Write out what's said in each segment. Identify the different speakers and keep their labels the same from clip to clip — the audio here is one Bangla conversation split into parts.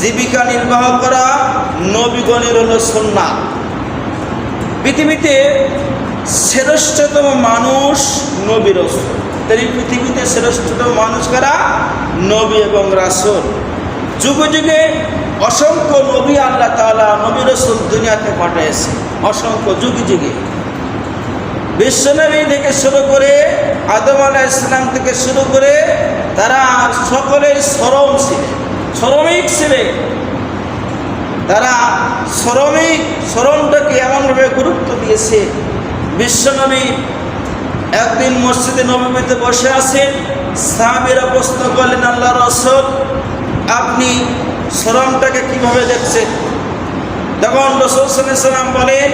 Speaker 1: জীবিকা নির্বাহ করা নবীগণের হলো সুন্নাত। পৃথিবীতে শ্রেষ্ঠতম মানুষ নবী রাসূল। তাই পৃথিবীতে শ্রেষ্ঠতম মানুষ কারা? নবী এবং রাসূল। যুগে যুগে অসংখ্য নবী আল্লাহ তাআলা নবী রাসূল দুনিয়াতে পাঠিয়েছে, অসংখ্য যুগে যুগে। বিশ্বনবী থেকে শুরু করে আদম আলাইহিস সালাম থেকে শুরু করে তারা সকলের শ্রমিক ছিলেন। তারা শ্রমটাকে এমনভাবে গুরুত্ব দিয়েছে। বিশ্বনবী একদিন মসজিদে নববীতে বসে আছেন, সাহাবীরা প্রশ্ন করলেন, আল্লাহর রাসূল আপনি শ্রমটাকে কিভাবে দেখছেন? তখন রাসূল সাল্লাল্লাহু আলাইহি ওয়াসাল্লাম বলেন,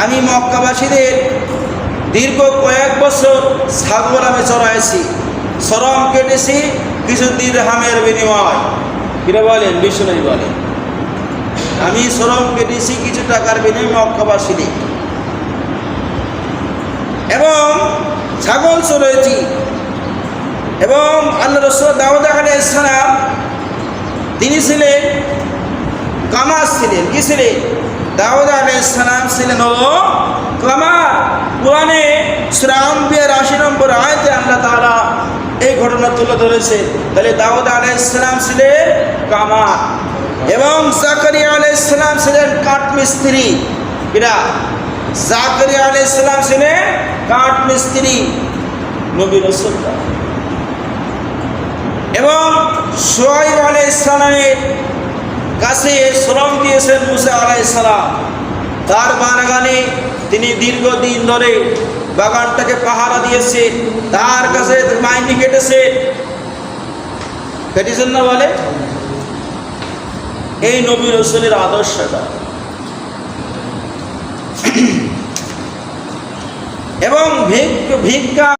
Speaker 1: আমি মক্কাবাসীদের দীর্ঘ কয়েক বছর ছাগল আমি চড়াইছি, শ্রম কেটেছি কিছু দিরহামের বিনিময়। কিরা বলেন? বিশ্বনবী বলেন, আমি শ্রম কেটেছি কিছু টাকার বিনিময়ে মক্কাবাসীদের, এবং ছাগল চড়েছি। এবং আল্লাহ রাসূল দাউদ আলাইহিস সালাম তিনি ছিলেন কামার ছিলেন। কি ছিলেন? দাউদ আলাইহিস সালাম ছিলেন হলো কামার। কোরআনে সূরা আম্বিয়ার ৮০ নম্বর আয়াতে আল্লাহ তাআলা এই ঘটনা তুলে ধরেছে। তাহলে দাউদ আলাইহিস সালাম ছিলেন কামার, এবং জাকারিয়া আলাইহিস সালাম ছিলেন কাঠ মিস্ত্রি। এরা জাকারিয়া আলাইহিস সালাম ছিলেন কাঠ মিস্ত্রি, নবী রাসূল। এবং শুআয়ব আলাইহিস সালামের কাছে শ্রম দিয়েছেন মুসা আলাইহিস সালাম। তার বাগানে তিনি দীর্ঘদিন ধরে বাগানটাকে পাহারা দিয়েছে, তার কাছে মাইনে কেটেছেন না বলে? এই নবী রাসূলের আদর্শটা। এবং ভিক্ষা